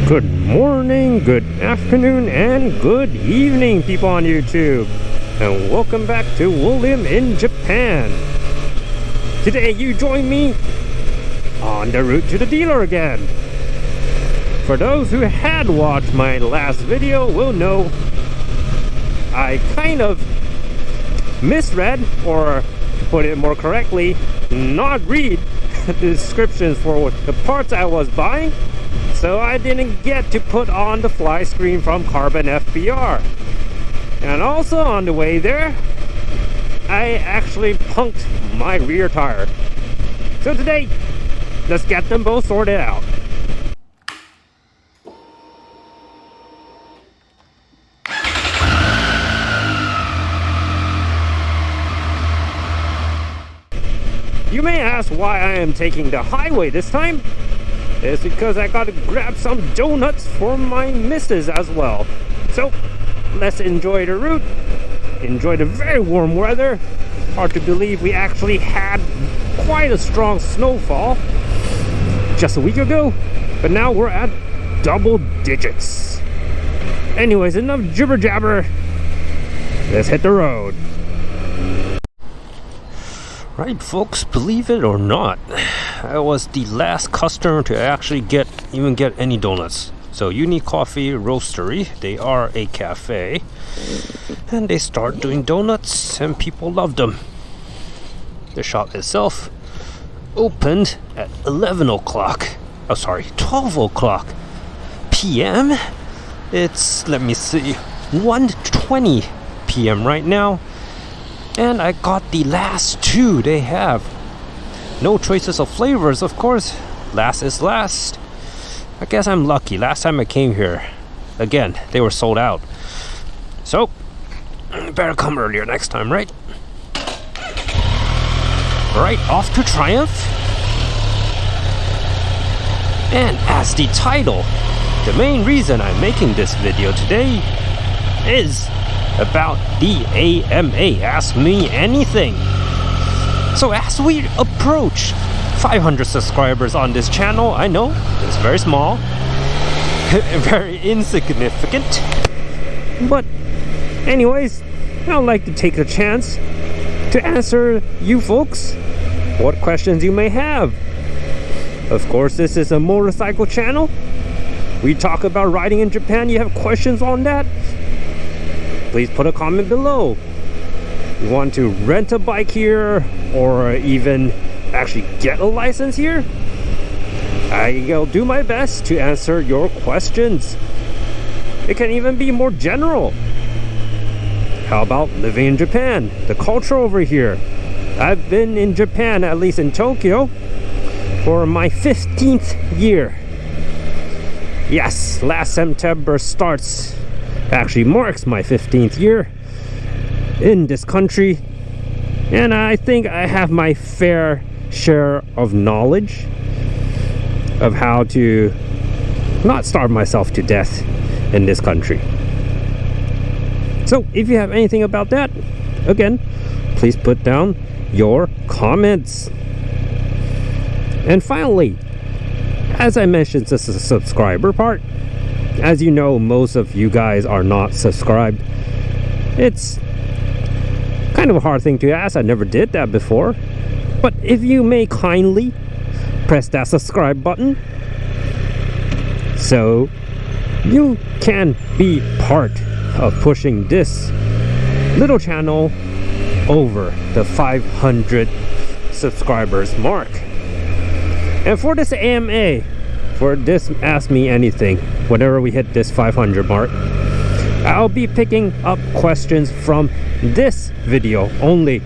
Good morning, good afternoon, and good evening, people on YouTube. And welcome back to William in Japan. Today you join me on the route to the dealer again. For those who had watched my last video will know I kind of misread, or to put it more correctly, not read the descriptions for the parts I was buying. So I didn't get to put on the fly screen from Carbon FBR. And also on the way there, I actually punked my rear tire. So today, let's get them both sorted out. You may ask why I am taking the highway this time. It's because I gotta grab some donuts for my missus as well. So let's enjoy the route, enjoy the very warm weather. Hard to believe we actually had quite a strong snowfall just a week ago, but now we're at double digits. Anyways, enough jibber jabber, let's hit the road. Right, folks, believe it or not, I was the last customer to actually get any donuts. So Unique Coffee Roastery, they are a cafe, and they start doing donuts and people love them. The shop itself opened at 12 o'clock p.m. It's, let me see, 1:20 p.m. right now. And I got the last two they have. No choices of flavors, of course. Last is last. I guess I'm lucky. Last time I came here, again, they were sold out. So, better come earlier next time, right? Right, off to Triumph. And as the title, the main reason I'm making this video today is about the AMA Ask Me Anything. So as we approach 500 subscribers on this channel, I know it's very small, very insignificant, but anyways, I'd like to take a chance to answer you folks what questions you may have. Of course, this is a motorcycle channel. We talk about riding in Japan. You have questions on that? Please put a comment below. You want to rent a bike here or even actually get a license here? I'll do my best to answer your questions. It can even be more general. How about living in Japan? The culture over here. I've been in Japan, at least in Tokyo, for my 15th year. Yes, last September actually marks my 15th year in this country, and I think I have my fair share of knowledge of how to not starve myself to death in this country. So if you have anything about that, again, please put down your comments. And finally, as I mentioned, this is a subscriber part. As you know, most of you guys are not subscribed. It's kind of a hard thing to ask. I never did that before. But if you may kindly press that subscribe button so you can be part of pushing this little channel over the 500 subscribers mark. And for this AMA, for this Ask Me Anything, whenever we hit this 500 mark, I'll be picking up questions from this video only.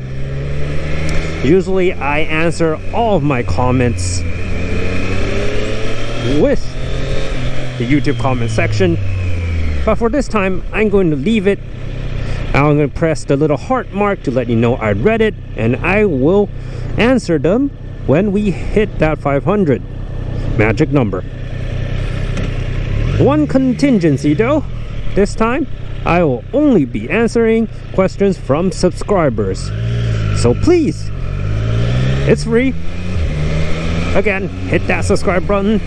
Usually I answer all of my comments with the YouTube comment section, but for this time I'm going to leave it. I'm going to press the little heart mark to let you know I read it, and I will answer them when we hit that 500 magic number. One contingency though, this time I will only be answering questions from subscribers. So please, it's free. Again, hit that subscribe button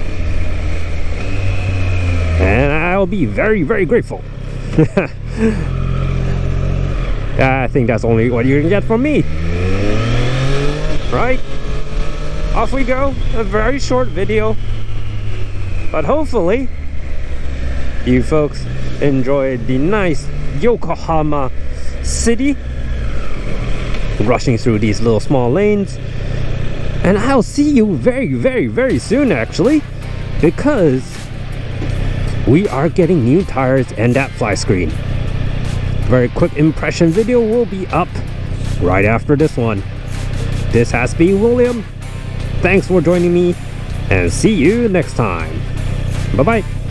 I'll be very, very grateful. I think that's only what you can get from me. Right? Off we go. A very short video. But hopefully, you folks enjoyed the nice Yokohama city. Rushing through these little small lanes. And I'll see you very, very, very soon actually. Because we are getting new tires and that fly screen. Very quick impression video will be up right after this one. This has been William. Thanks for joining me and see you next time. Bye bye.